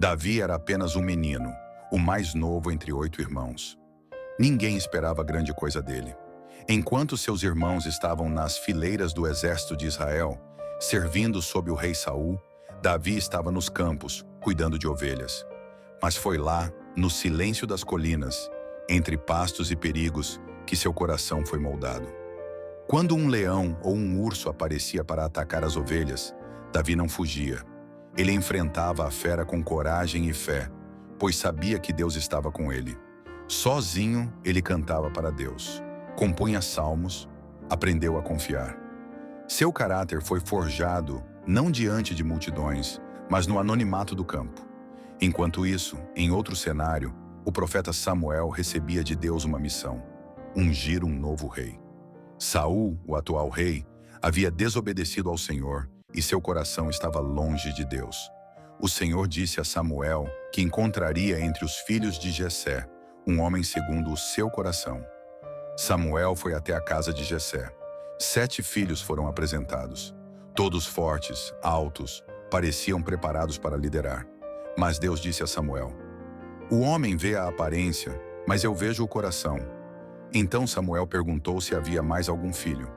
Davi era apenas um menino, o mais novo entre 8 irmãos. Ninguém esperava grande coisa dele. Enquanto seus irmãos estavam nas fileiras do exército de Israel, servindo sob o rei Saul, Davi estava nos campos, cuidando de ovelhas. Mas foi lá, no silêncio das colinas, entre pastos e perigos, que seu coração foi moldado. Quando um leão ou um urso aparecia para atacar as ovelhas, Davi não fugia. Ele enfrentava a fera com coragem e fé, pois sabia que Deus estava com ele. Sozinho, ele cantava para Deus, compunha salmos, aprendeu a confiar. Seu caráter foi forjado não diante de multidões, mas no anonimato do campo. Enquanto isso, em outro cenário, o profeta Samuel recebia de Deus uma missão: ungir um novo rei. Saul, o atual rei, havia desobedecido ao Senhor e seu coração estava longe de Deus. O Senhor disse a Samuel que encontraria entre os filhos de Jessé um homem segundo o seu coração. Samuel foi até a casa de Jessé. 7 filhos foram apresentados. Todos fortes, altos, pareciam preparados para liderar. Mas Deus disse a Samuel: "O homem vê a aparência, mas eu vejo o coração." Então Samuel perguntou se havia mais algum filho.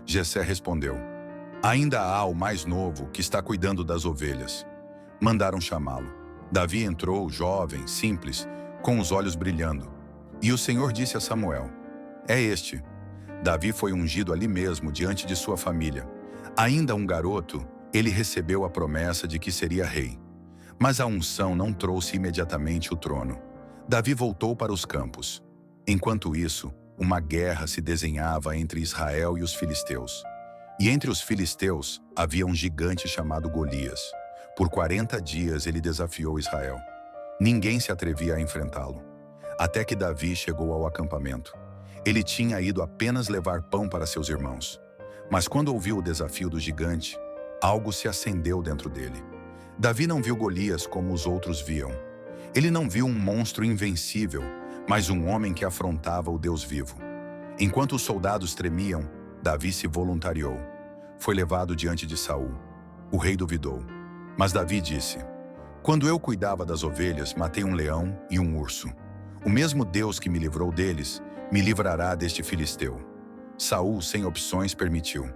Jessé respondeu: "Ainda há o mais novo que está cuidando das ovelhas." Mandaram chamá-lo. Davi entrou, jovem, simples, com os olhos brilhando. E o Senhor disse a Samuel: "É este." Davi foi ungido ali mesmo, diante de sua família. Ainda um garoto, ele recebeu a promessa de que seria rei. Mas a unção não trouxe imediatamente o trono. Davi voltou para os campos. Enquanto isso, uma guerra se desenhava entre Israel e os filisteus. E entre os filisteus havia um gigante chamado Golias. Por 40 dias ele desafiou Israel. Ninguém se atrevia a enfrentá-lo. Até que Davi chegou ao acampamento. Ele tinha ido apenas levar pão para seus irmãos. Mas quando ouviu o desafio do gigante, algo se acendeu dentro dele. Davi não viu Golias como os outros viam. Ele não viu um monstro invencível, mas um homem que afrontava o Deus vivo. Enquanto os soldados tremiam, Davi se voluntariou. Foi levado diante de Saul. O rei duvidou. Mas Davi disse: "Quando eu cuidava das ovelhas, matei um leão e um urso. O mesmo Deus que me livrou deles, me livrará deste filisteu." Saul, sem opções, permitiu.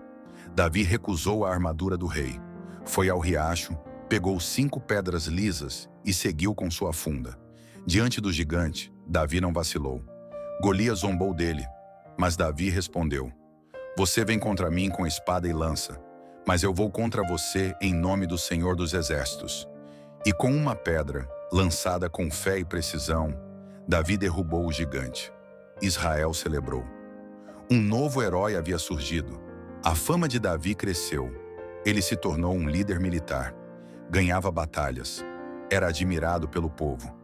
Davi recusou a armadura do rei. Foi ao riacho, pegou 5 pedras lisas e seguiu com sua funda. Diante do gigante, Davi não vacilou. Golias zombou dele, mas Davi respondeu: "Você vem contra mim com espada e lança, mas eu vou contra você em nome do Senhor dos Exércitos." E com uma pedra, lançada com fé e precisão, Davi derrubou o gigante. Israel celebrou. Um novo herói havia surgido. A fama de Davi cresceu. Ele se tornou um líder militar. Ganhava batalhas. Era admirado pelo povo.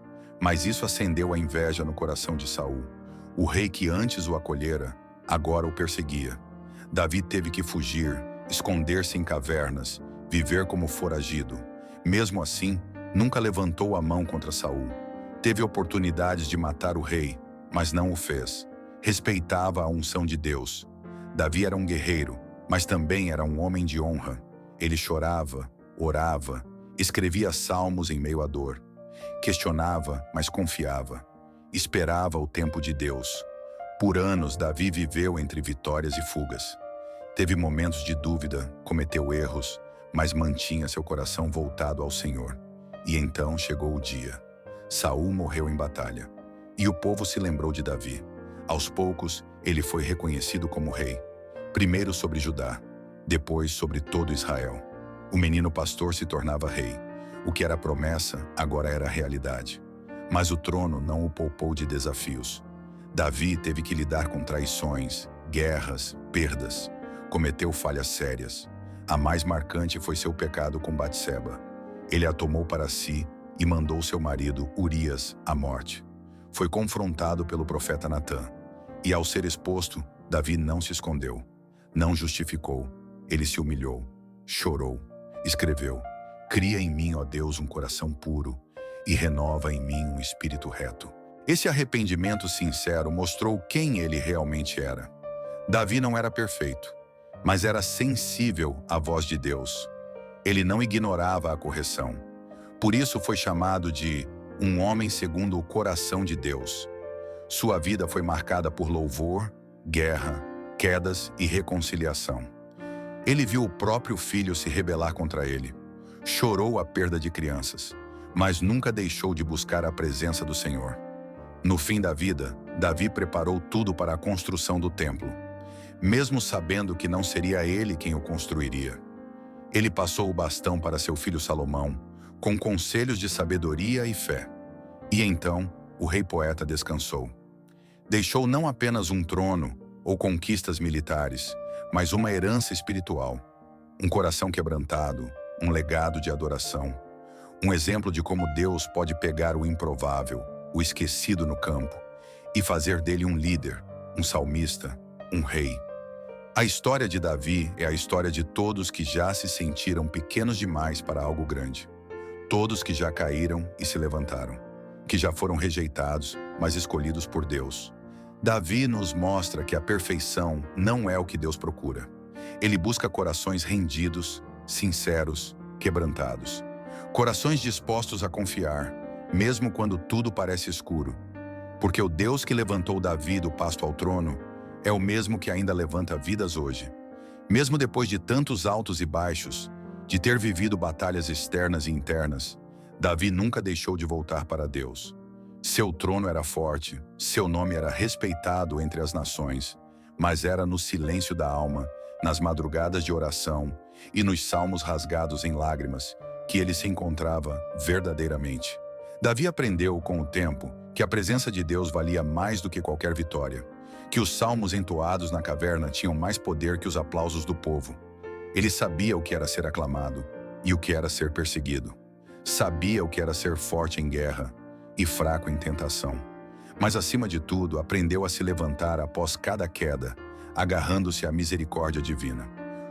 Mas isso acendeu a inveja no coração de Saul. O rei que antes o acolhera, agora o perseguia. Davi teve que fugir, esconder-se em cavernas, viver como foragido. Mesmo assim, nunca levantou a mão contra Saul. Teve oportunidades de matar o rei, mas não o fez. Respeitava a unção de Deus. Davi era um guerreiro, mas também era um homem de honra. Ele chorava, orava, escrevia salmos em meio à dor. Questionava, mas confiava. Esperava o tempo de Deus. Por anos, Davi viveu entre vitórias e fugas. Teve momentos de dúvida, cometeu erros, mas mantinha seu coração voltado ao Senhor. E então chegou o dia. Saul morreu em batalha. E o povo se lembrou de Davi. Aos poucos, ele foi reconhecido como rei. Primeiro sobre Judá, depois sobre todo Israel. O menino pastor se tornava rei. O que era promessa, agora era realidade. Mas o trono não o poupou de desafios. Davi teve que lidar com traições, guerras, perdas. Cometeu falhas sérias. A mais marcante foi seu pecado com Batseba. Ele a tomou para si e mandou seu marido, Urias, à morte. Foi confrontado pelo profeta Natã. E ao ser exposto, Davi não se escondeu. Não justificou. Ele se humilhou. Chorou. Escreveu: "Cria em mim, ó Deus, um coração puro e renova em mim um espírito reto." Esse arrependimento sincero mostrou quem ele realmente era. Davi não era perfeito, mas era sensível à voz de Deus. Ele não ignorava a correção. Por isso foi chamado de um homem segundo o coração de Deus. Sua vida foi marcada por louvor, guerra, quedas e reconciliação. Ele viu o próprio filho se rebelar contra ele. Chorou a perda de crianças, mas nunca deixou de buscar a presença do Senhor. No fim da vida, Davi preparou tudo para a construção do templo, mesmo sabendo que não seria ele quem o construiria. Ele passou o bastão para seu filho Salomão, com conselhos de sabedoria e fé. E então, o rei poeta descansou. Deixou não apenas um trono ou conquistas militares, mas uma herança espiritual, um coração quebrantado, um legado de adoração, um exemplo de como Deus pode pegar o improvável, o esquecido no campo, e fazer dele um líder, um salmista, um rei. A história de Davi é a história de todos que já se sentiram pequenos demais para algo grande. Todos que já caíram e se levantaram, que já foram rejeitados, mas escolhidos por Deus. Davi nos mostra que a perfeição não é o que Deus procura. Ele busca corações rendidos, sinceros, quebrantados. Corações dispostos a confiar, mesmo quando tudo parece escuro. Porque o Deus que levantou Davi do pasto ao trono é o mesmo que ainda levanta vidas hoje. Mesmo depois de tantos altos e baixos, de ter vivido batalhas externas e internas, Davi nunca deixou de voltar para Deus. Seu trono era forte, seu nome era respeitado entre as nações, mas era no silêncio da alma, nas madrugadas de oração e nos salmos rasgados em lágrimas que ele se encontrava verdadeiramente. Davi aprendeu com o tempo que a presença de Deus valia mais do que qualquer vitória, que os salmos entoados na caverna tinham mais poder que os aplausos do povo. Ele sabia o que era ser aclamado e o que era ser perseguido. Sabia o que era ser forte em guerra e fraco em tentação. Mas, acima de tudo, aprendeu a se levantar após cada queda, agarrando-se à misericórdia divina.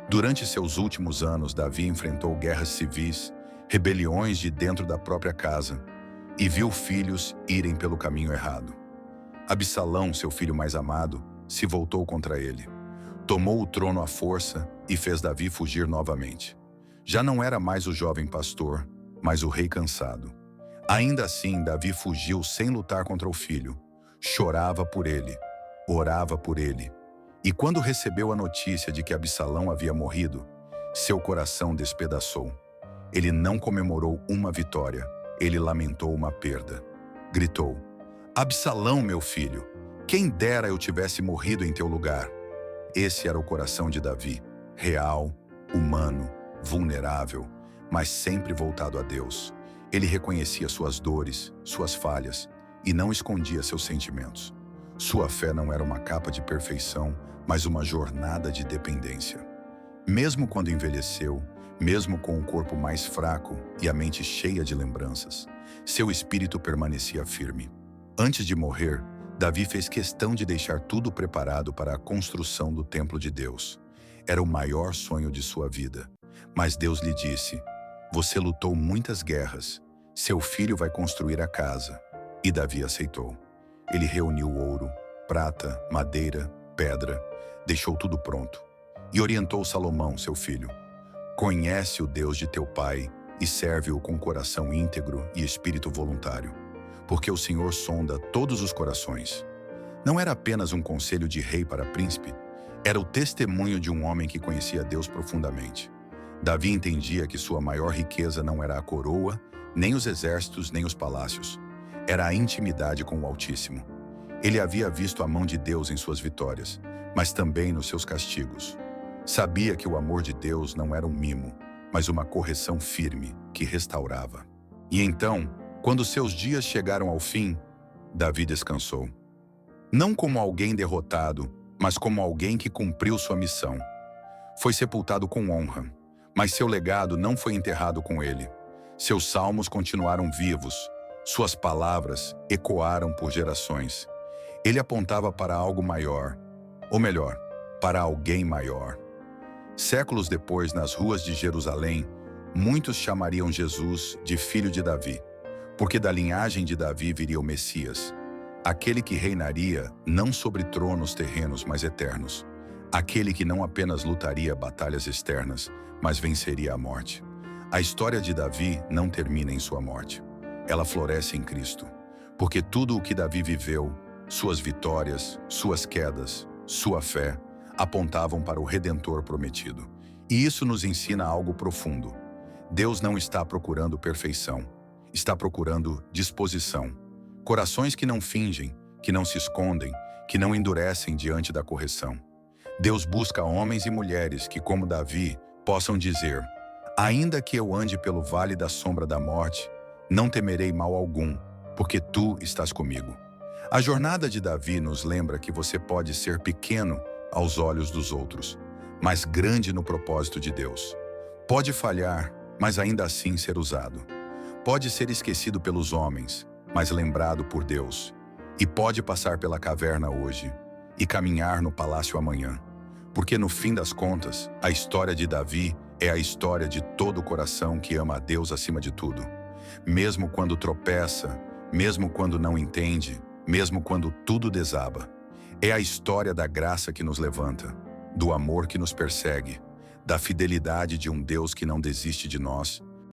Durante seus últimos anos, Davi enfrentou guerras civis, rebeliões de dentro da própria casa, e viu filhos irem pelo caminho errado. Absalão, seu filho mais amado, se voltou contra ele. Tomou o trono à força e fez Davi fugir novamente. Já não era mais o jovem pastor, mas o rei cansado. Ainda assim, Davi fugiu sem lutar contra o filho. Chorava por ele, orava por ele. E quando recebeu a notícia de que Absalão havia morrido, seu coração despedaçou. Ele não comemorou uma vitória, ele lamentou uma perda. Gritou: Absalão, meu filho, quem dera eu tivesse morrido em teu lugar. Esse era o coração de Davi, real, humano, vulnerável, mas sempre voltado a Deus. Ele reconhecia suas dores, suas falhas, e não escondia seus sentimentos. Sua fé não era uma capa de perfeição, mas uma jornada de dependência. Mesmo quando envelheceu, mesmo com o corpo mais fraco e a mente cheia de lembranças, seu espírito permanecia firme. Antes de morrer, Davi fez questão de deixar tudo preparado para a construção do templo de Deus. Era o maior sonho de sua vida. Mas Deus lhe disse: Você lutou muitas guerras. Seu filho vai construir a casa. E Davi aceitou. Ele reuniu ouro, prata, madeira, pedra, deixou tudo pronto. E orientou Salomão, seu filho: Conhece o Deus de teu pai e serve-o com coração íntegro e espírito voluntário, porque o Senhor sonda todos os corações. Não era apenas um conselho de rei para príncipe, era o testemunho de um homem que conhecia Deus profundamente. Davi entendia que sua maior riqueza não era a coroa, nem os exércitos, nem os palácios. Era a intimidade com o Altíssimo. Ele havia visto a mão de Deus em suas vitórias, mas também nos seus castigos. Sabia que o amor de Deus não era um mimo, mas uma correção firme que restaurava. E então, quando seus dias chegaram ao fim, Davi descansou. Não como alguém derrotado, mas como alguém que cumpriu sua missão. Foi sepultado com honra, mas seu legado não foi enterrado com ele. Seus salmos continuaram vivos, suas palavras ecoaram por gerações. Ele apontava para algo maior, ou melhor, para alguém maior. Séculos depois, nas ruas de Jerusalém, muitos chamariam Jesus de filho de Davi, porque da linhagem de Davi viria o Messias, aquele que reinaria não sobre tronos terrenos, mas eternos, aquele que não apenas lutaria batalhas externas, mas venceria a morte. A história de Davi não termina em sua morte. Ela floresce em Cristo, porque tudo o que Davi viveu, suas vitórias, suas quedas, sua fé, apontavam para o Redentor prometido. E isso nos ensina algo profundo. Deus não está procurando perfeição, está procurando disposição. Corações que não fingem, que não se escondem, que não endurecem diante da correção. Deus busca homens e mulheres que, como Davi, possam dizer: ainda que eu ande pelo vale da sombra da morte, não temerei mal algum, porque tu estás comigo. A jornada de Davi nos lembra que você pode ser pequeno aos olhos dos outros, mas grande no propósito de Deus. Pode falhar, mas ainda assim ser usado. Pode ser esquecido pelos homens, mas lembrado por Deus. E pode passar pela caverna hoje e caminhar no palácio amanhã. Porque no fim das contas, a história de Davi é a história de todo o coração que ama a Deus acima de tudo. Mesmo quando tropeça, mesmo quando não entende, mesmo quando tudo desaba. É a história da graça que nos levanta, do amor que nos persegue, da fidelidade de um Deus que não desiste de nós